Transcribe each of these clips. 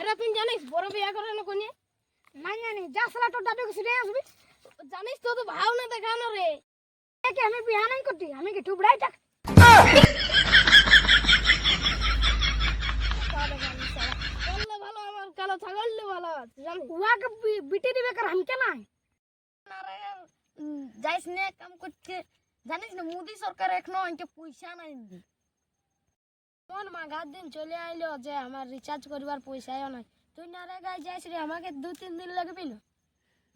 এরা তুই জানিস বড় বিয়া করে না কোনে? না জানি, যা সালা তোর দাদুকে ছুটে আসবি। জানিস তো তো ভাও না দেখানো রে। একে আমি বিয়া নাই করতি, আমি কি টুবড়াই টাক। বললে ভালো আমার কালো ছাগললে ভালো জানিস। উহাকে বিটি দিবে কার আমি কেন? যাইস না কাম করতে, জানিস না মোদি সরকার এখনো আমাকে পয়সা নাই দি। কোন মাগার দিন চলে আইলো যে আমার রিচার্জ করবার পয়সাও নাই। তুই না রে গাই যাইস রে, আমাকে 2-3 দিন লাগবে না।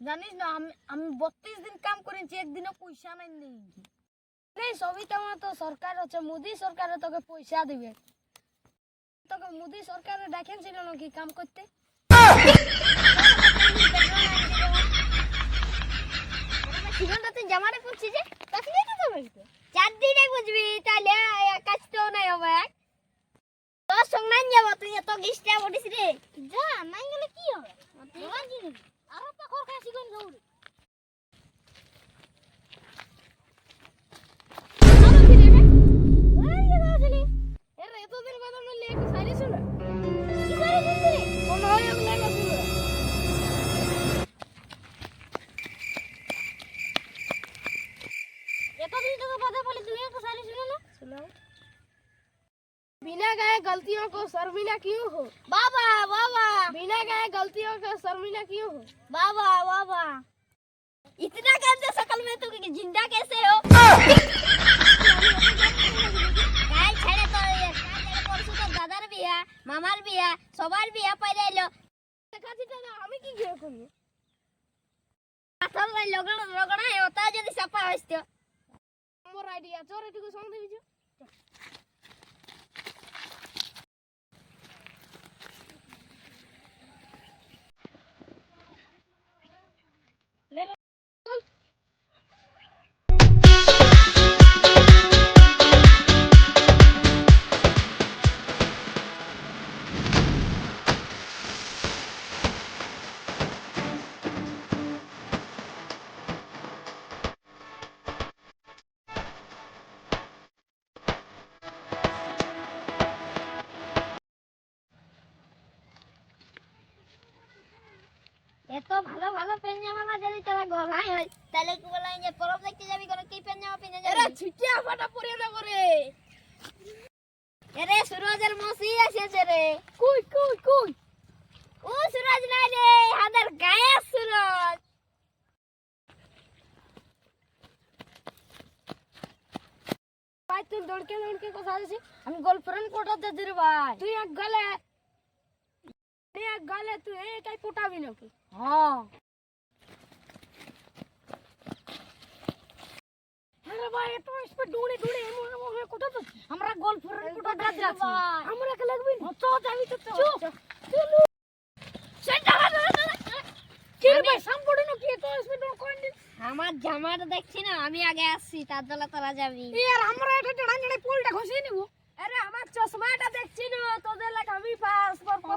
জানিস না আমি 32 দিন কাম করেছি, একদিনও পয়সা নাই দি। এই সবই তো সরকার হচ্ছে, মোদি সরকারে তোকে পয়সা দিবে। তোকে মোদি সরকারে দেখেছিল নাকি কাম করতে? জীবনটা তুই জামাটা করছি যে তাকে নিয়ে তো বলতে 4 দিনে বুঝবি, তাহলে কাজ তো নাই হবে। তোর সঙ্গে নাই যাব, তুই এত গিস্টা বলিস রে। যা নাই গেলে কি হবে? আর পাখর খাসি কোন যাও রে। এতদিন বাদ আমরা লেগে সাইরিস না কি সাইরিস রে কোন হয় ওগুলা না শুনো। এতদিন তো বাদে বলে তুই একটা सारी सुनो ना सुनाओ। बिना गए गलतियों को शर्मिंदा क्यों हो? बाबा बाबा बिना गए गलतियों को शर्मिंदा क्यों हो? बाबा बाबा इतना गंदे शकल में तू जिंदा कैसे हो? गाय छड़े तो ये परसों तो दादार बिया मामार बिया सबार बिया पाइले एलो দেখাছি না আমি কি করব? আসল লগড় লগড়া ওটা যদি সাপা হইতো আমার আইডিয়া চোর এটুকু সঙ্গ দিবি। এত ভালো ভালো পেন জামা না যদি তোরা গলাই হয় তাহলে কি বলাই যে পরব দেখতে যাবি কোন কি পেন জামা পিনে যাবি? এরা ছিটিয়া ফাটা পরে না করে। এরে সুরজের মসি এসেছে রে। কই কই কই ও সুরজ নাই রে, হাদার গায়ে সুরজ। ভাই তুই দৌড়কে দৌড়কে কথা আছিস, আমি গার্লফ্রেন্ড ফটো দে দির ভাই। তুই এক গলে তুই এটাই পটাবি নাকি? হ্যাঁ আরে ভাই এত স্পিড দৌড়ে দৌড়ে এমন কোথা তো আমরা গার্লফ্রেন্ড ফটো দে যাচ্ছি, আমরা কে লাগবি না তো যাবি তো চলো সেটা কি ভাই সামপড়ে না কি এত স্পিড কোন দিন আমার জামাটা দেখছি না, আমি আগে আসছি তার দলা তোরা যাবি। यार আমরা এটা ডাঙাড়ে পোলটা খসিয়ে নিব। আরে আমার চশমাটা দেখছি না, তোদের লাগি আমি পাস করব।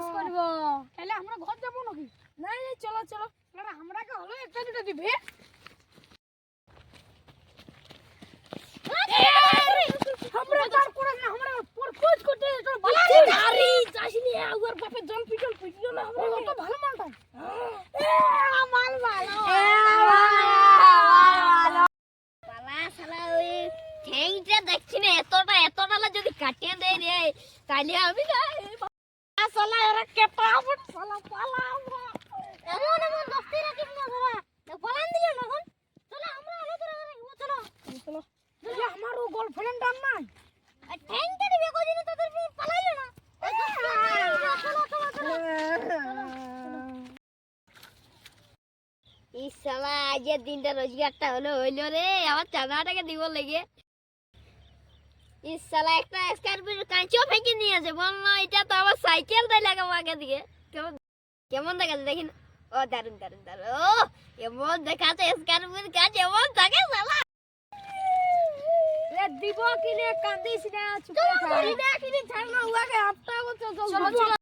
তাহলে আমরা ঘর যাব নাকি? নাই নাই চলো চলো, আরে আমরাকে হলো একটা দুটো দিবে। আমরা পার করে না, আমরা প্রপোজ করতে তোর বালা আরে যাসনি ওর বাপে জন পিটল না, আমরা তো ভালো মালটা মাল ভালো বালা শালা ওই ঠ্যাংটা দেখছি না, এতটা যদি কাটিয়ে দেয় রে তাহলে আমি না শালা এরা কেপাবট শালা পালাবো। এমন দস্তি রাখিস না শালা, পালান দিল না এখন। চলো আমরা আলো করে চলো চলো চলো আমার ও গার্লফ্রেন্ড আর নাই ঠ্যাংটা দিবে কোদিন তোদের পালাইলো না। এই শালা আজের দিনটা রোজগারটা হইলো রে, আমার চাঁদাটাকে দিব লেগে। এই শালা একটা স্করপিও কাঁচিও ফেঁকে নিয়েছে, বল না এটা তো আবার সাইকেল দেয় লাগাবো আগে দিকে। কেমন দেখাচ্ছে দেখি না? ও দারুন দারুন দারুন, ও এমন দেখাচ্ছে স্করপিওর কাজ এমন থাকে শালা। রে দিব কিনে কান্দিস না, চুপ থাক না কিনে ছাড় না উয়াকে আপটা বলছো চলো চলো।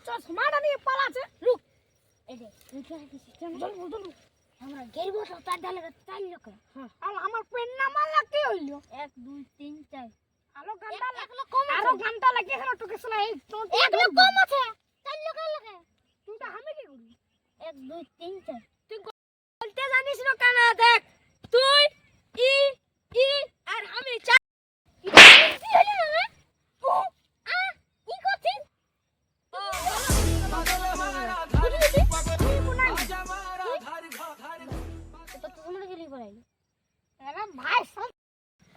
চশমাটা নিয়ে পালাচ্ছে, রুক এই যে সিস্টেম চল চল আমরা গেরবো তো তার ঢালে চার লোক আর আমার পেন নামা লাগতে হইলো 1 2 3 4 আলো ঘন্টা এক লোক কম আরো ঘন্টা লাগে এখানে টুকে শোনা এই তো এক লোক কম আছে চার লোক লাগে তুইটা আমি কি করি 1 2 3 4 তুই বলতে জানিস না কেন দেখ তুই ই ই আর আমি চার কি হলো না ই করছিস তো তোমরা গেলি পড়াইলি এরা ভাই সব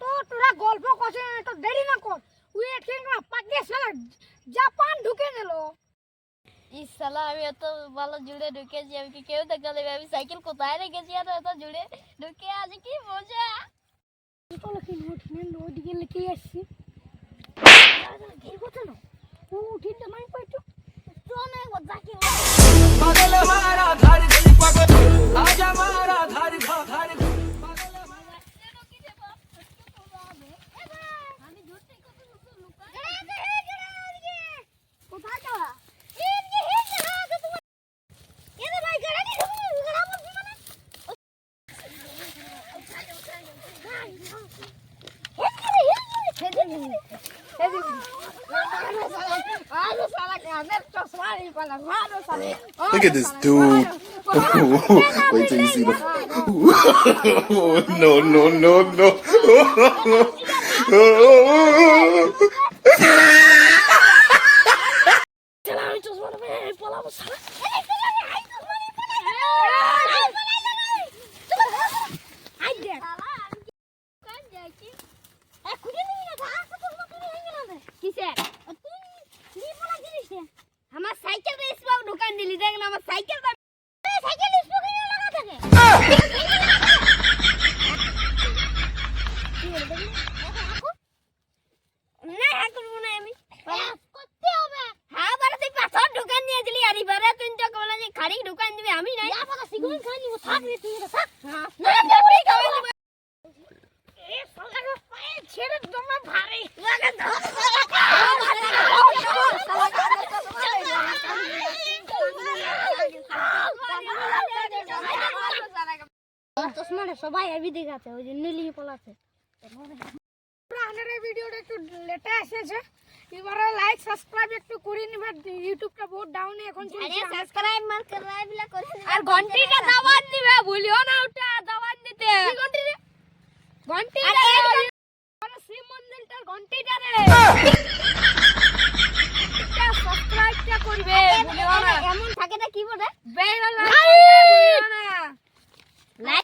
তো তোরা গল্প করছিস তো দেরি না কর উই ঠিক না পাকে শালা জাপান ঢুকে গেল ইস শালা আমি এত ভালো জুড়ে ঢুকেছি আমি কি কেউ দেখা দেবে আমি সাইকেল কোথায় রেখেছি আর এত জুড়ে ঢুকে আছি কি মজা কি বলো কি নোট নিয়ে নোট দিকে লিখে আসছি ঘেরবো তো না ও উঠিতে নাই পাইতো তো না একবার যাকে पागल हमारा धार गली पागल आजा हमारा धार खा धार আমি জোরতে কত লুকা কোথায় যাওয়া Look at this dude. Wait till you see the. No, no, no, no. আমার সাইকেল রেসপাও দোকান দিলি দেখ না আমার সাইকেল সাইকেল স্পোক এর লাগা থাকে না করব না আমি করতে হবে হ্যাঁ বারে তুই পাথর দোকান নিয়ে দিলি আর এবারে তুই তো কোলা যে খাড়ি দোকান দিবি আমি নাই যা পাকা সিগুন খাই নিব থাক রে তুই থাক হ্যাঁ না তুই খাওয়া দিব এ সালা পায়ে ছেড়ে দমা ভারী লাগা ধর চশমাটা সবাই এবি দেখাচ্ছে ওই যে নীলি পলাছে আমাদের ভিডিওটা একটু লেটে এসেছে এবারে লাইক সাবস্ক্রাইব একটু করে নিবা ইউটিউবটা বহুত ডাউনে এখন আরে চলছে সাবস্ক্রাইব মার করে লাইভলা করে আর ঘন্টিটা দাবাত দিবে ভুলিও না ওটা দাবাত দিতে কি ঘন্টি রে ঘন্টিটা আরে শ্রী মন্দিরটার ঘন্টিটা রে এটা সাবস্ক্রাইবটা করবে ভুলিও না এমন থাকে না কি বলে বেল আইকনটা ভুলিও না লাইক